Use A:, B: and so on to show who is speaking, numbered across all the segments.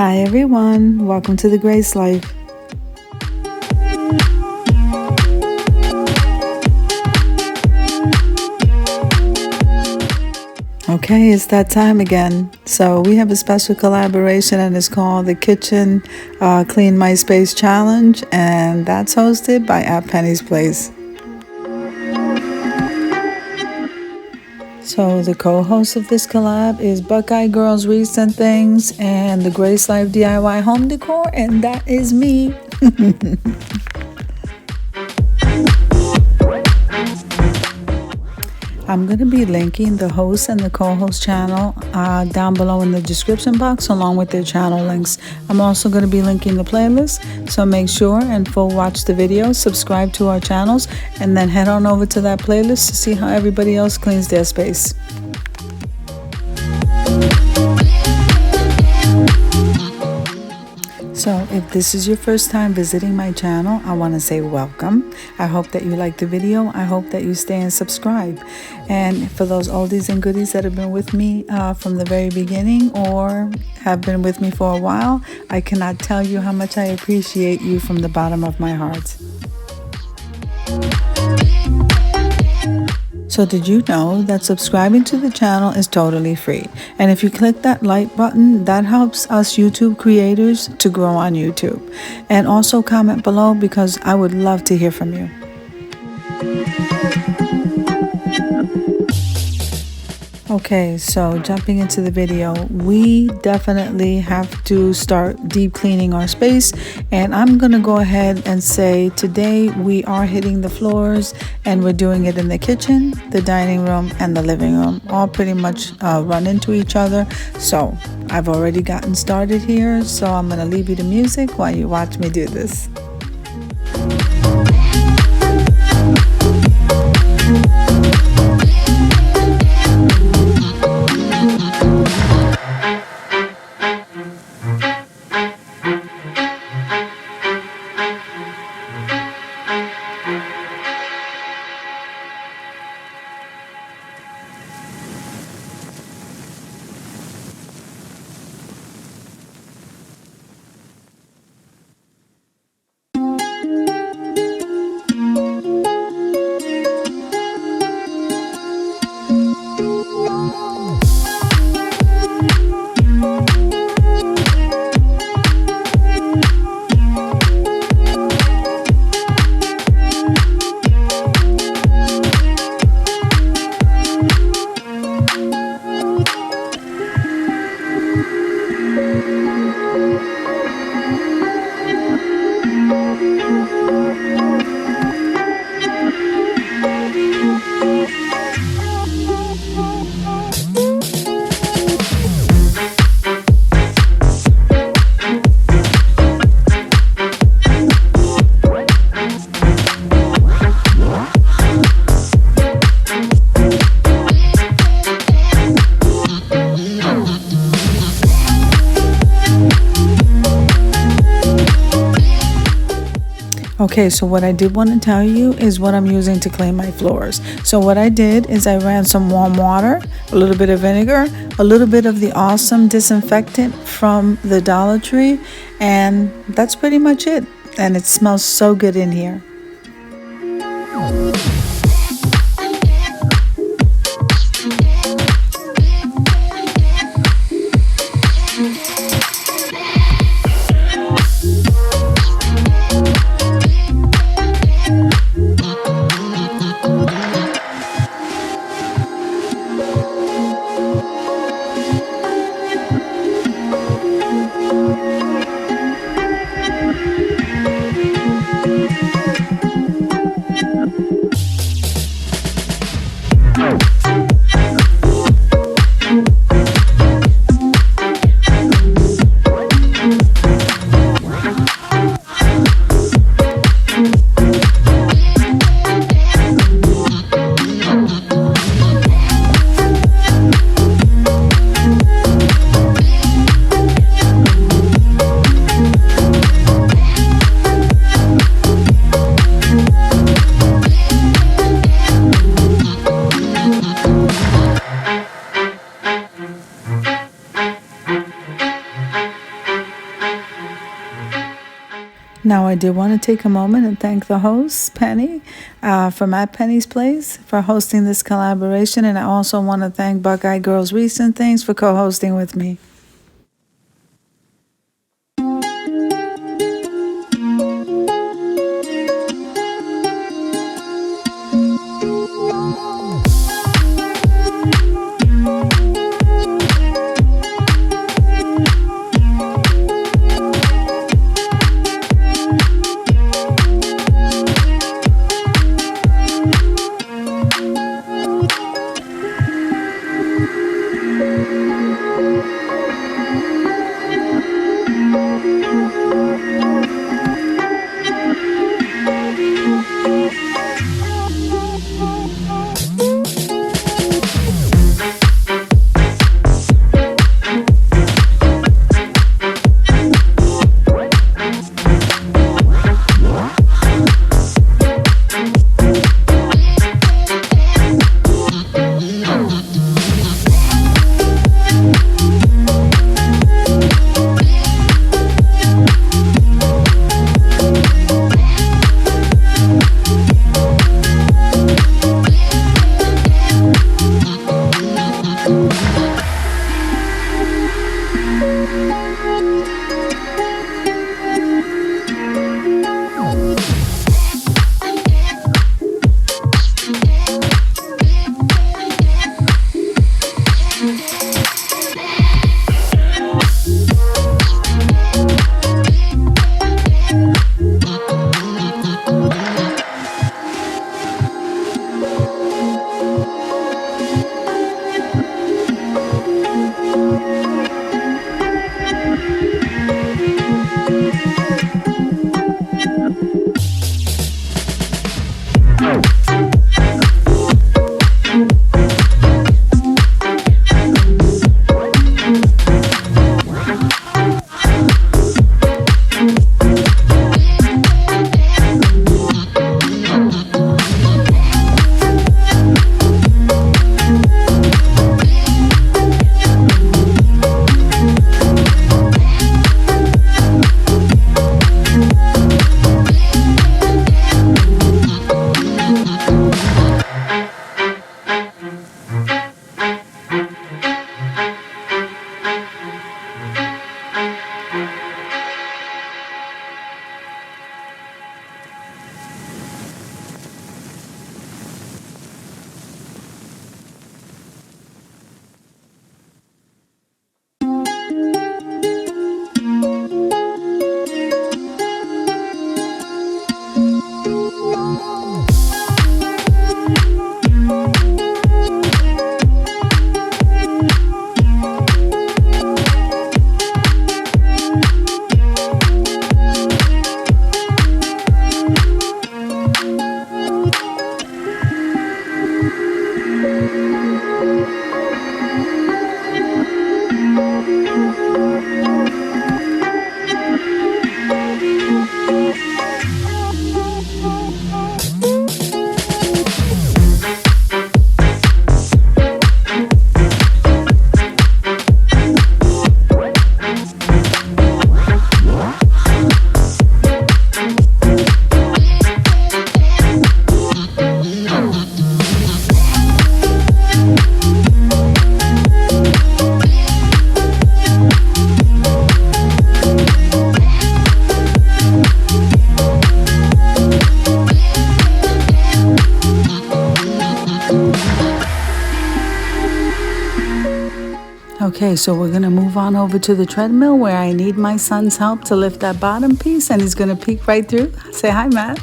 A: Hi everyone, welcome to the Grace Life. Okay, it's that time again. So we have a special collaboration and it's called the Kitchen Clean My Space Challenge, and that's hosted by At Penny's Place. So the co-host of this collab is Buckeye Girls, Wreaths and Things, and the Grace Life DIY Home Decor, and that is me. I'm going to be linking the host and the co-host channel down below in the description box along with their channel links. I'm also going to be linking the playlist, so make sure and full watch the video, subscribe to our channels, and then head on over to that playlist to see how everybody else cleans their space. So if this is your first time visiting my channel, I want to say welcome. I hope that you like the video. I hope that you stay and subscribe. And for those oldies and goodies that have been with me from the very beginning or have been with me for a while, I cannot tell you how much I appreciate you from the bottom of my heart. So did you know that subscribing to the channel is totally free? And if you click that like button, that helps us YouTube creators to grow on YouTube. And also comment below because I would love to hear from you. Okay, so jumping into the video, we definitely have to start deep cleaning our space, and I'm gonna go ahead and say today we are hitting the floors, and we're doing it in the kitchen, the dining room, and the living room, all pretty much run into each other. So I've already gotten started here, so I'm gonna leave you to music while you watch me do this. Okay, so what I did want to tell you is what I'm using to clean my floors. So what I did is I ran some warm water, a little bit of vinegar, a little bit of the awesome disinfectant from the Dollar Tree, and that's pretty much it. And it smells so good in here. Now, I did want to take a moment and thank the host, Penny, from at Penny's Place for hosting this collaboration. And I also want to thank Buckeye Girls Wreaths and Things for co-hosting with me. Okay, so we're going to move on over to the treadmill where I need my son's help to lift that bottom piece, and he's going to peek right through. Say hi, Matt.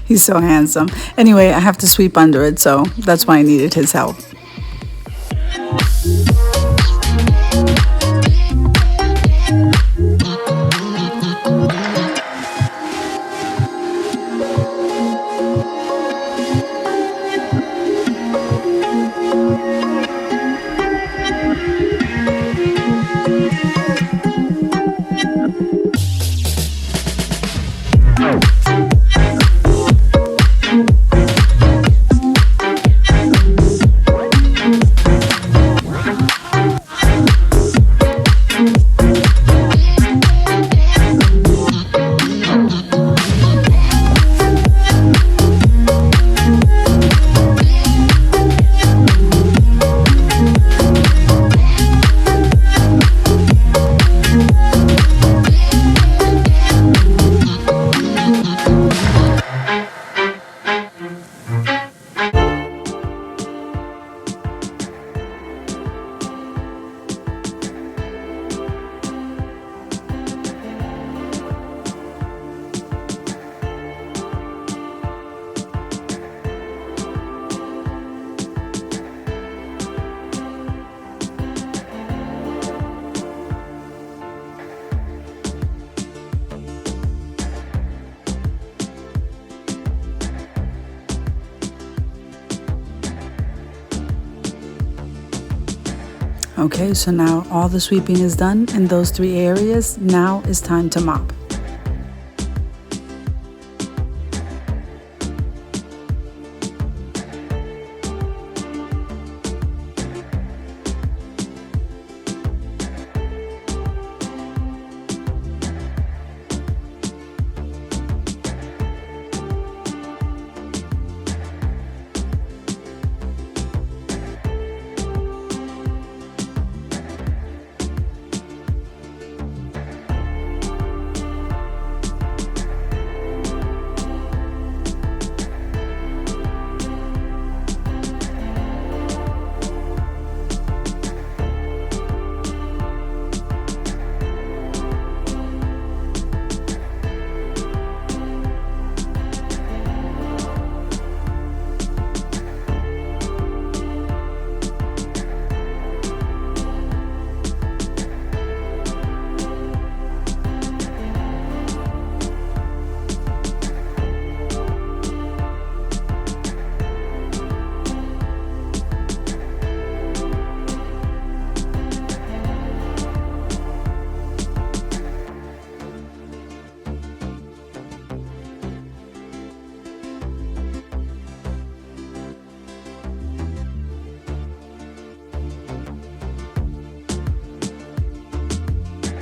A: He's so handsome. Anyway, I have to sweep under it, so that's why I needed his help. Okay, so now all the sweeping is done in those 3 areas. Now it's time to mop.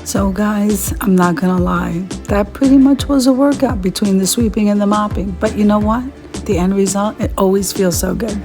A: So guys, I'm not gonna lie, that pretty much was a workout between the sweeping and the mopping. But you know what? The end result, it always feels so good.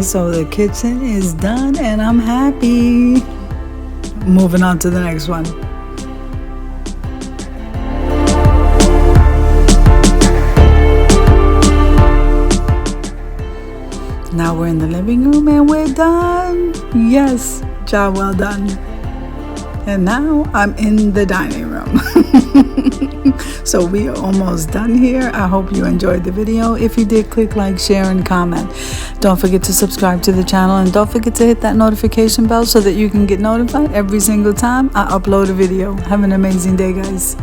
A: so the kitchen is done and I'm happy. Moving on to the next one. Now we're in the living room and we're done. Yes, job well done. And now I'm in the dining room. So we are almost done here. I hope you enjoyed the video. If you did, click like, share, and comment. Don't forget to subscribe to the channel, and don't forget to hit that notification bell so that you can get notified every single time I upload a video. Have an amazing day, guys.